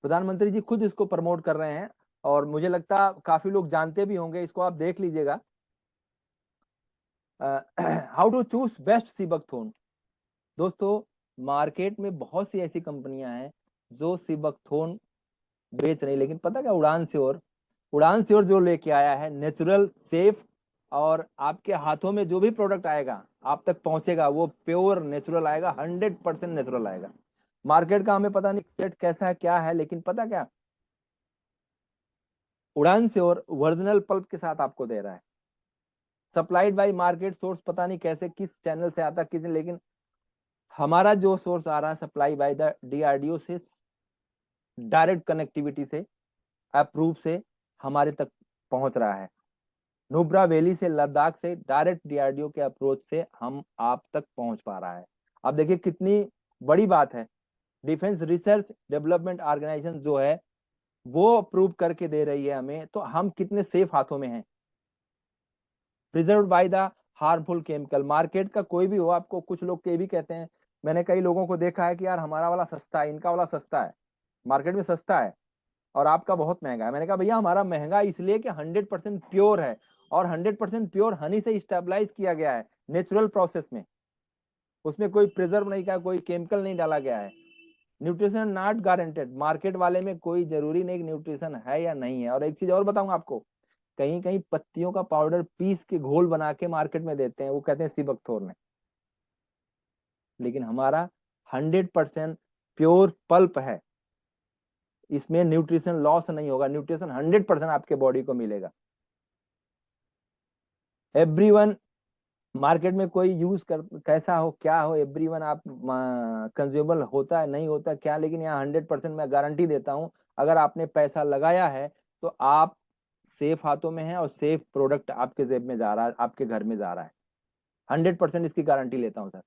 प्रधानमंत्री जी खुद इसको प्रमोट कर रहे हैं, और मुझे लगता है काफी लोग जानते भी होंगे इसको, आप देख लीजिएगा। How to choose best seabuckthorn. दोस्तों, मार्केट में बहुत सी ऐसी कंपनियां हैं जो सीबकथोन बेच रही, लेकिन पता क्या, उड़ान श्योर जो लेके आया है, नेचुरल, सेफ, और आपके हाथों में जो भी प्रोडक्ट आएगा, आप तक पहुंचेगा, वो प्योर नेचुरल आएगा, 100% नेचुरल आएगा। मार्केट का हमें पता नहीं सेट कैसा है, क्या है, लेकिन पता क्या, उड़ान श्योर ओरिजिनल पल्प के साथ आपको दे रहा है, सप्लाइड बाई मार्केट सोर्स, पता नहीं कैसे किस चैनल से आता किसी, लेकिन हमारा जो सोर्स आ रहा है सप्लाई बाय द डीआरडीओ से, डायरेक्ट कनेक्टिविटी से, अप्रूव से हमारे तक पहुंच रहा है। नुब्रा वैली से, लद्दाख से, डायरेक्ट डीआरडीओ के अप्रोच से हम आप तक पहुंच पा रहा है। अब देखिए कितनी बड़ी बात है, डिफेंस रिसर्च डेवलपमेंट ऑर्गेनाइजेशन जो है वो अप्रूव करके दे रही है हमें, तो हम कितने सेफ हाथों में हैं। Preserve by the harmful chemical. Market का कोई भी हो, आपको कुछ लोग ये भी कहते हैं, मैंने कई लोगों को देखा है कि यार हमारा वाला सस्ता है, इनका वाला सस्ता है, मार्केट में सस्ता है और आपका बहुत महंगा है। मैंने कहा भैया हमारा महंगा इसलिए कि 100% प्योर है, और 100% प्योर हनी से स्टेबलाइज किया गया है नेचुरल प्रोसेस में, उसमें कोई प्रिजर्व नहीं का, कोई केमिकल नहीं डाला गया है। Nutrition not guaranteed. मार्केट वाले में कोई जरूरी नहीं कि न्यूट्रिशन है या नहीं है। और एक चीज और बताऊंगा आपको, कहीं कहीं पत्तियों का पाउडर पीस के घोल बना के मार्केट में देते हैं, वो कहते हैं सीबकथोर्न है, लेकिन हमारा 100% प्योर पल्प है, इसमें न्यूट्रिशन लॉस नहीं होगा, न्यूट्रिशन 100% आपके बॉडी को मिलेगा। एवरीवन, मार्केट में कोई यूज कर कैसा हो क्या हो, एवरीवन आप कंज्यूमेबल होता है नहीं होता क्या, लेकिन यहाँ 100% मैं गारंटी देता हूँ, अगर आपने पैसा लगाया है तो आप सेफ हाथों में हैं, और सेफ प्रोडक्ट आपके जेब में जा रहा है, आपके घर में जा रहा है। 100% इसकी गारंटी लेता हूँ सर।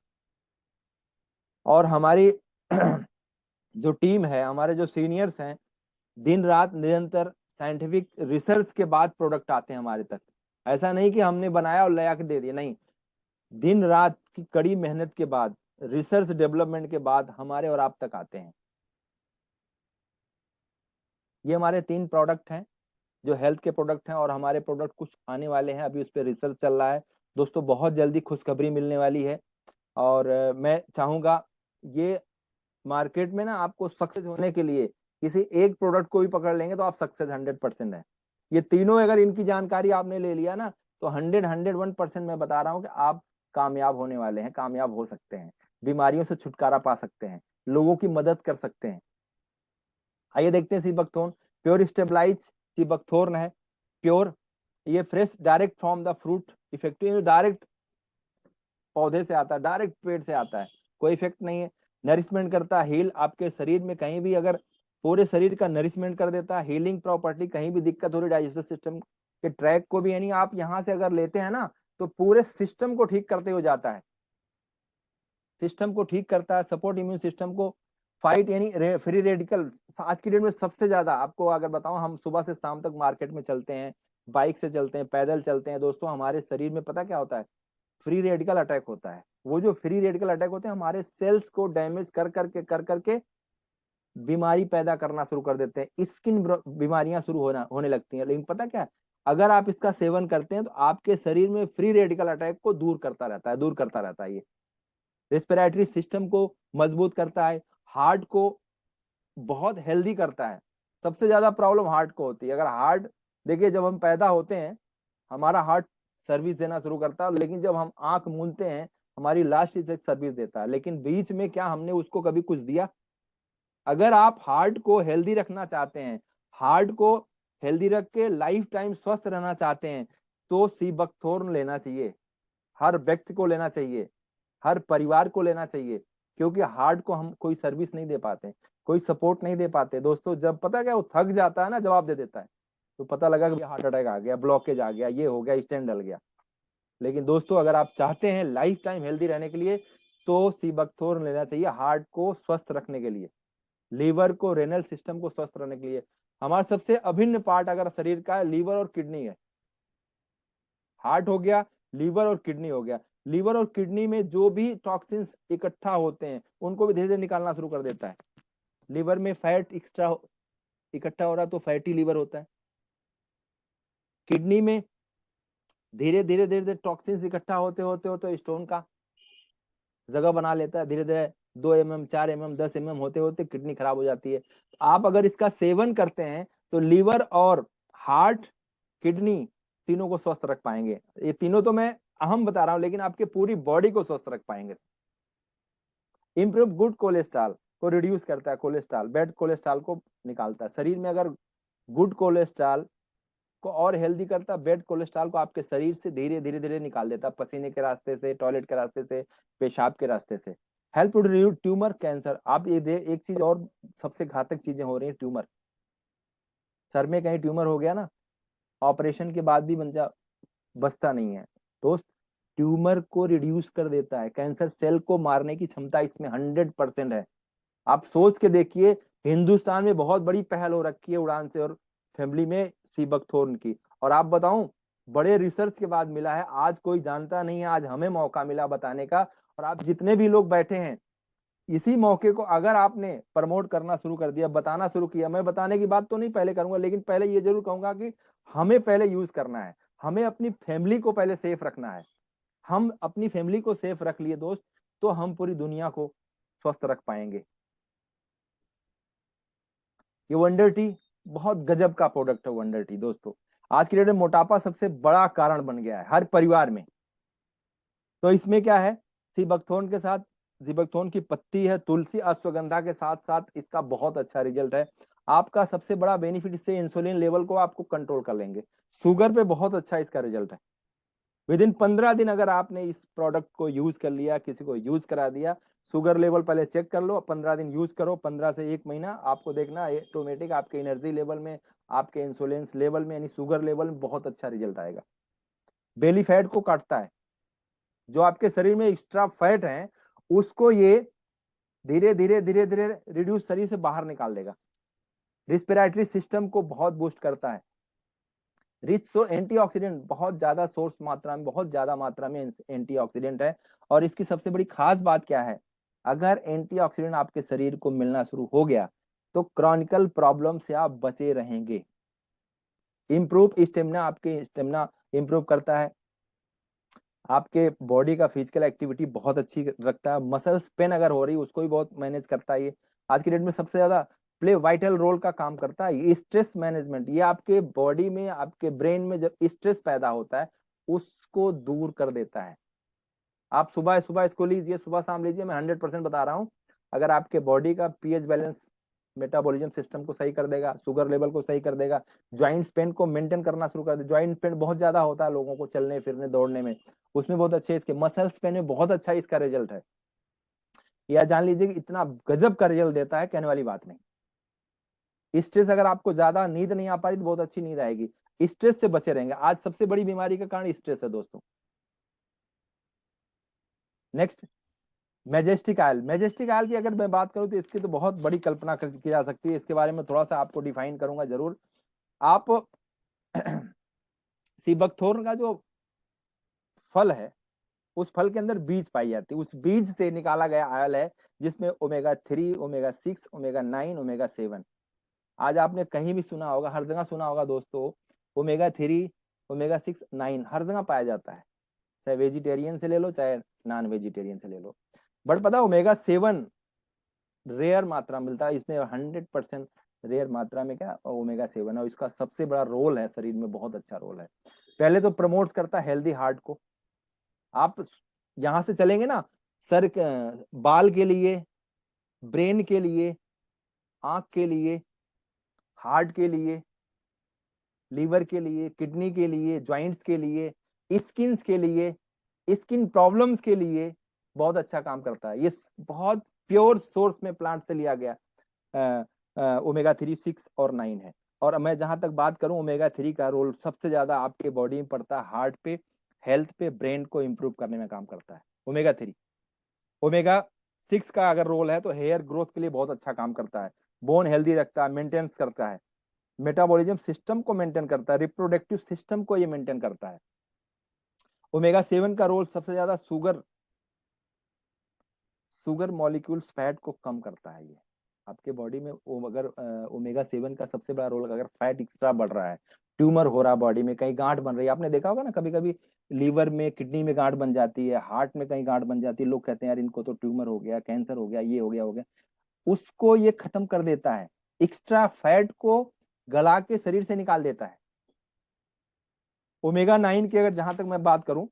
और हमारी जो टीम है, हमारे जो सीनियर्स हैं, दिन रात निरंतर साइंटिफिक रिसर्च के बाद प्रोडक्ट आते हैं हमारे तक। ऐसा नहीं कि हमने बनाया और ले आके दे दिया, नहीं, दिन रात की कड़ी मेहनत के बाद, रिसर्च डेवलपमेंट के बाद हमारे और आप तक आते हैं। ये हमारे 3 प्रोडक्ट हैं जो हेल्थ के प्रोडक्ट हैं, और हमारे प्रोडक्ट कुछ आने वाले हैं, अभी उस पर रिसर्च चल रहा है दोस्तों, बहुत जल्दी खुशखबरी मिलने वाली है। और मैं चाहूंगा, ये मार्केट में ना आपको सक्सेस होने के लिए किसी एक प्रोडक्ट को भी पकड़ लेंगे तो आप सक्सेस 100% है। ये तीनों अगर इनकी जानकारी आपने ले लिया ना, तो 101% मैं बता रहा हूँ कि आप कामयाब होने वाले हैं, कामयाब हो सकते हैं, बीमारियों से छुटकारा पा सकते हैं, लोगों की मदद कर सकते हैं। आइए देखते हैं सीबकथोर्न। प्योर स्टेबलाइज सीबकथोर्न है, प्योर, ये fresh direct from the fruit, effective direct पौधे से आता है, डायरेक्ट पेड़ से आता है, कोई इफेक्ट नहीं है। नरिशमेंट करता है, हील आपके शरीर में कहीं भी, अगर पूरे शरीर का नरिशमेंट कर देता है, हीलिंग प्रॉपर्टी, कहीं भी दिक्कत हो रही डाइजेस्टिव सिस्टम के ट्रैक को भी, यानी आप यहाँ से अगर लेते हैं ना तो पूरे सिस्टम को ठीक करते हुए जाता है, सिस्टम को ठीक करता है, सपोर्ट इम्यून सिस्टम को, फाइट यानी फ्री रेडिकल। आज की डेट में सबसे ज्यादा आपको अगर बताऊं, हम सुबह से शाम तक मार्केट में चलते हैं, बाइक से चलते हैं, पैदल चलते हैं दोस्तों, हमारे शरीर में पता क्या होता है, फ्री रेडिकल अटैक होता है। वो जो फ्री रेडिकल अटैक होते हैं, हमारे सेल्स को डैमेज कर करके बीमारी पैदा करना शुरू कर देते हैं, स्किन बीमारियां शुरू होने लगती हैं। लेकिन पता क्या है, अगर आप इसका सेवन करते हैं तो आपके शरीर में फ्री रेडिकल अटैक को दूर करता रहता है ये। रेस्पिरेटरी सिस्टम को मजबूत करता है, हार्ट को बहुत हेल्दी करता है। सबसे ज्यादा प्रॉब्लम हार्ट को होती है। अगर हार्ट, देखिए जब हम पैदा होते हैं हमारा हार्ट सर्विस देना शुरू करता है, लेकिन जब हम आंख मूंदते हैं हमारी लास्ट स्टेज सर्विस देता है, लेकिन बीच में क्या हमने उसको कभी कुछ दिया? अगर आप हार्ट को हेल्दी रखना चाहते हैं, हार्ट को हेल्दी रख के लाइफ टाइम स्वस्थ रहना चाहते हैं, तो सीबकथोर्न लेना चाहिए। हर व्यक्ति को लेना चाहिए, हर परिवार को लेना चाहिए, क्योंकि हार्ट को हम कोई सर्विस नहीं दे पाते, कोई सपोर्ट नहीं दे पाते दोस्तों। जब पता क्या, वो थक जाता है ना, जवाब दे देता है, तो पता लगा कि हार्ट अटैक आ गया, ब्लॉकेज आ गया, ये हो गया, स्टेंट डल गया। लेकिन दोस्तों अगर आप चाहते हैं लाइफ टाइम हेल्दी रहने के लिए तो सीबकथोर्न लेना चाहिए, हार्ट को स्वस्थ रखने के लिए, लीवर को, रेनल सिस्टम को स्वस्थ रहने के लिए। हमारा सबसे अभिन्न पार्ट अगर शरीर का है, लीवर और किडनी है। हार्ट हो गया, लीवर और किडनी हो गया। लीवर और किडनी में जो भी टॉक्सिन्स इकट्ठा होते हैं उनको भी धीरे धीरे निकालना शुरू कर देता है। लीवर में फैट एक्स्ट्रा इकट्ठा हो रहा है तो फैटी लीवर होता है। किडनी में धीरे धीरे धीरे धीरे टॉक्सिन्स इकट्ठा होते होते होते स्टोन का जगह बना लेता है। धीरे धीरे 2 mm 4 mm 10 mm होते होते किडनी खराब हो जाती है। आप अगर इसका सेवन करते हैं तो लीवर और हार्ट, किडनी तीनों को स्वस्थ रख पाएंगे। ये तीनों तो मैं अहम बता रहा हूं, लेकिन आपके पूरी बॉडी को स्वस्थ रख पाएंगे। इम्प्रूव गुड कोलेस्ट्रॉल को रिड्यूस करता है, कोलेस्ट्रॉल बैड कोलेस्ट्रॉल को निकालता है शरीर में। अगर गुड कोलेस्ट्रॉल को और हेल्दी करता है, बैड कोलेस्ट्रॉल को आपके शरीर से धीरे धीरे धीरे निकाल देता है, पसीने के रास्ते से, टॉयलेट के रास्ते से, पेशाब के रास्ते से। Help to reduce tumour, cancer. आप ये एक चीज और सबसे घातक चीजें हो रही है, ट्यूमर। सर में कहीं ट्यूमर हो गया ना, ऑपरेशन के बाद भी बचता नहीं है दोस्त। ट्यूमर को रिड्यूस कर देता है, कैंसर सेल को मारने की क्षमता इसमें 100% है। आप सोच के देखिए, हिंदुस्तान में बहुत बड़ी पहल हो रखी है उड़ान से और फैमिली में सीबकथोर्न की। और आप बताऊं, बड़े रिसर्च के बाद मिला है, आज कोई जानता नहीं है, आज हमें मौका मिला बताने का। और आप जितने भी लोग बैठे हैं, इसी मौके को अगर आपने प्रमोट करना शुरू कर दिया, बताना शुरू किया, मैं बताने की बात तो नहीं पहले करूंगा, लेकिन पहले ये जरूर कहूंगा कि हमें पहले यूज करना है, हमें अपनी फैमिली को पहले सेफ रखना है। हम अपनी फैमिली को सेफ रख लिए दोस्त, तो हम पूरी दुनिया को स्वस्थ रख पाएंगे। ये वंडर टी बहुत गजब का प्रोडक्ट है। वंडर टी दोस्तों, आज की डेट में मोटापा सबसे बड़ा कारण बन गया है हर परिवार में। तो इसमें क्या है, सीबकथोर्न के साथ, सीबकथोर्न की पत्ती है, तुलसी, अश्वगंधा के साथ साथ इसका बहुत अच्छा रिजल्ट है। आपका सबसे बड़ा बेनिफिट, इससे इंसुलिन लेवल को आपको कंट्रोल कर लेंगे। शुगर पे बहुत अच्छा इसका रिजल्ट है। विद इन 15 दिन अगर आपने इस प्रोडक्ट को यूज कर लिया, किसी को यूज करा दिया, शुगर लेवल पहले चेक कर लो, 15 दिन यूज करो, 15 से 1 महीना, आपको देखना ऑटोमेटिक आपके एनर्जी लेवल में, आपके इंसुलिन लेवल में, यानी शुगर लेवल में बहुत अच्छा रिजल्ट आएगा। बेली फैट को काटता है, जो आपके शरीर में एक्स्ट्रा फैट है उसको ये धीरे धीरे धीरे धीरे रिड्यूस शरीर से बाहर निकाल देगा। रिस्पिरेटरी सिस्टम को बहुत बूस्ट करता है। रिच एंटीऑक्सीडेंट, बहुत ज्यादा सोर्स मात्रा में, बहुत ज्यादा मात्रा में एंटीऑक्सीडेंट है। और इसकी सबसे बड़ी खास बात क्या है, अगर एंटीऑक्सीडेंट आपके शरीर को मिलना शुरू हो गया तो क्रॉनिकल प्रॉब्लम से आप बचे रहेंगे। इम्प्रूव स्टेमिना, आपके स्टेमिना इंप्रूव करता है। आपके बॉडी का फिजिकल एक्टिविटी बहुत अच्छी रखता है। मसल्स पेन अगर हो रही उसको भी बहुत मैनेज करता है। ये आज की डेट में सबसे ज्यादा प्ले वाइटल रोल का काम करता है। ये स्ट्रेस मैनेजमेंट, ये आपके बॉडी में, आपके ब्रेन में जब स्ट्रेस पैदा होता है उसको दूर कर देता है। आप सुबह सुबह इसको लीजिए, सुबह शाम लीजिए, मैं 100% बता रहा हूँ। अगर आपके बॉडी का पीएच बैलेंस, मेटाबॉलिज्म सिस्टम को सही कर देगा, शुगर लेवल को सही कर देगा, ज्वाइंट पेन को मेंटेन करना शुरू कर दे। ज्वाइंट पेन बहुत ज्यादा होता है लोगों को चलने फिरने दौड़ने में, उसमें बहुत अच्छे इसके, मसल्स पेन में बहुत अच्छा इसका रिजल्ट है। या जान लीजिए कि इतना गजब का रिजल्ट देता है, कहने वाली बात नहीं। स्ट्रेस, अगर आपको ज्यादा नींद नहीं आ पा रही तो बहुत अच्छी नींद आएगी। स्ट्रेस से बचे रहेंगे। आज सबसे बड़ी बीमारी का कारण स्ट्रेस है दोस्तों। Next, majestic oil. Majestic oil की अगर मैं बात करूं तो इसकी तो बहुत बड़ी कल्पना की जा सकती है। इसके बारे में थोड़ा सा आपको डिफाइन करूंगा जरूर। आप सीबकथोर्न का जो फल है, उस फल के अंदर बीज पाई जाती है, उस बीज से निकाला गया आयल है जिसमें ओमेगा 3, ओमेगा 6, ओमेगा 9, ओमेगा 7। आज आपने कहीं भी सुना होगा, हर जगह सुना होगा दोस्तों ओमेगा 3, ओमेगा 6, 9 हर जगह पाया जाता है, चाहे वेजिटेरियन से ले लो चाहे नॉन वेजिटेरियन से ले लो। बट पता है ओमेगा 7 रेयर मात्रा मिलता है इसमें, 100% रेयर मात्रा में क्या ओमेगा 7 है, और इसका सबसे बड़ा रोल है शरीर में, बहुत अच्छा रोल है। पहले तो प्रमोट करता है हेल्दी हार्ट को। आप यहां से चलेंगे ना, सर बाल के लिए, ब्रेन के लिए, आंख के लिए, हार्ट के लिए, लीवर के लिए, किडनी के लिए, ज्वाइंट्स के लिए, स्किन्स के लिए, स्किन प्रॉब्लम्स के लिए बहुत अच्छा काम करता है। ये बहुत प्योर सोर्स में प्लांट से लिया गया ओमेगा 3, 6 और 9 है। और मैं जहां तक बात करूं, ओमेगा 3 का रोल सबसे ज्यादा आपके बॉडी में पड़ता है, हार्ट पे, हेल्थ पे, ब्रेन को इंप्रूव करने में काम करता है ओमेगा 3। ओमेगा 6 का अगर रोल है तो हेयर ग्रोथ के लिए बहुत अच्छा काम करता है, बोन हेल्दी रखता है, मेंटेनेंस करता है, मेटाबॉलिज्म सिस्टम को मेंटेन करता है, रिप्रोडक्टिव सिस्टम को ये मेंटेन करता है। ओमेगा 7 का रोल सबसे ज्यादा शुगर मॉलिक्यूल्स, फैट को कम करता है। ये आपके बॉडी में अगर ओमेगा 7 का सबसे बड़ा रोल, अगर फैट एक्स्ट्रा बढ़ रहा है, ट्यूमर हो रहा है बॉडी में, कहीं गांठ बन रही है, आपने देखा होगा ना कभी कभी लीवर में, किडनी में गांठ बन जाती है, हार्ट में कहीं गांठ बन जाती है, लोग कहते हैं यार इनको तो ट्यूमर हो गया, कैंसर हो गया, ये हो गया हो गया। उसको ये खत्म कर देता है, एक्स्ट्रा फैट को गला के शरीर से निकाल देता है। ओमेगा 9 की अगर जहां तक मैं बात करूं,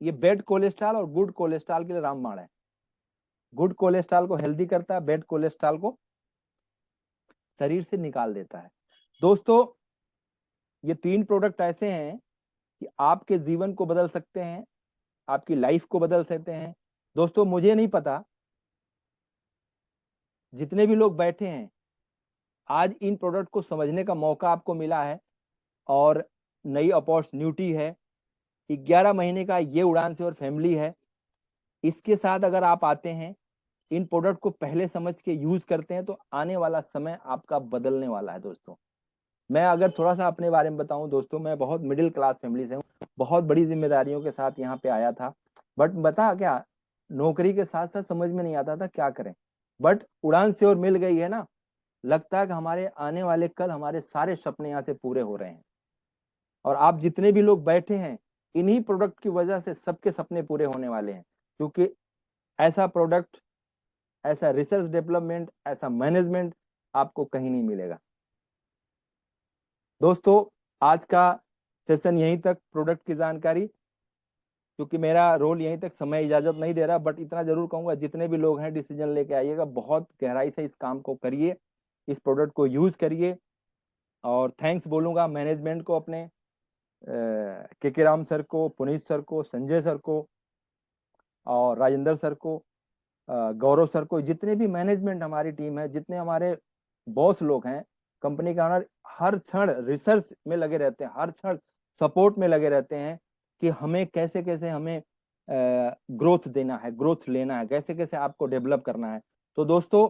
ये बैड कोलेस्ट्रॉल और गुड कोलेस्ट्रॉल के लिए रामबाण है। गुड कोलेस्ट्रॉल को हेल्दी करता है, बैड कोलेस्ट्रॉल को शरीर से निकाल देता है। दोस्तों, ये 3 प्रोडक्ट ऐसे हैं कि आपके जीवन को बदल सकते हैं, आपकी लाइफ को बदल सकते हैं। दोस्तों, मुझे नहीं पता, जितने भी लोग बैठे हैं आज इन प्रोडक्ट को समझने का मौका आपको मिला है, और नई अपॉर्चुनिटी है। 11 महीने का ये उड़ान से और फैमिली है, इसके साथ अगर आप आते हैं, इन प्रोडक्ट को पहले समझ के यूज करते हैं, तो आने वाला समय आपका बदलने वाला है। दोस्तों, मैं अगर थोड़ा सा अपने बारे में बताऊं, दोस्तों मैं बहुत मिडिल क्लास फैमिली से हूँ, बहुत बड़ी जिम्मेदारियों के साथ यहाँ पे आया था। बट बता क्या, नौकरी के साथ साथ समझ में नहीं आता था क्या करें। बट उड़ान से और मिल गई है ना, लगता है कि हमारे आने वाले कल, हमारे सारे सपने यहाँ से पूरे हो रहे हैं। और आप जितने भी लोग बैठे हैं, इन्हीं प्रोडक्ट की वजह से सबके सपने पूरे होने वाले हैं, क्योंकि ऐसा प्रोडक्ट, ऐसा रिसर्च डेवलपमेंट, ऐसा मैनेजमेंट आपको कहीं नहीं मिलेगा। दोस्तों, आज का सेशन यहीं तक, प्रोडक्ट की जानकारी, क्योंकि मेरा रोल यहीं तक, समय इजाजत नहीं दे रहा। बट इतना जरूर कहूंगा, जितने भी लोग हैं डिसीजन लेके आइएगा, बहुत गहराई से इस काम को करिए, इस प्रोडक्ट को यूज करिए। और थैंक्स बोलूंगा मैनेजमेंट को, अपने के राम सर को, पुनीत सर को, संजय सर को, और राजेंद्र सर को, गौरव सर को, जितने भी मैनेजमेंट हमारी टीम है, जितने हमारे बॉस लोग हैं, कंपनी के ऑनर, हर क्षण रिसर्च में लगे रहते हैं, हर क्षण सपोर्ट में लगे रहते हैं कि हमें कैसे कैसे हमें ग्रोथ देना है, ग्रोथ लेना है, कैसे कैसे आपको डेवलप करना है। तो दोस्तों,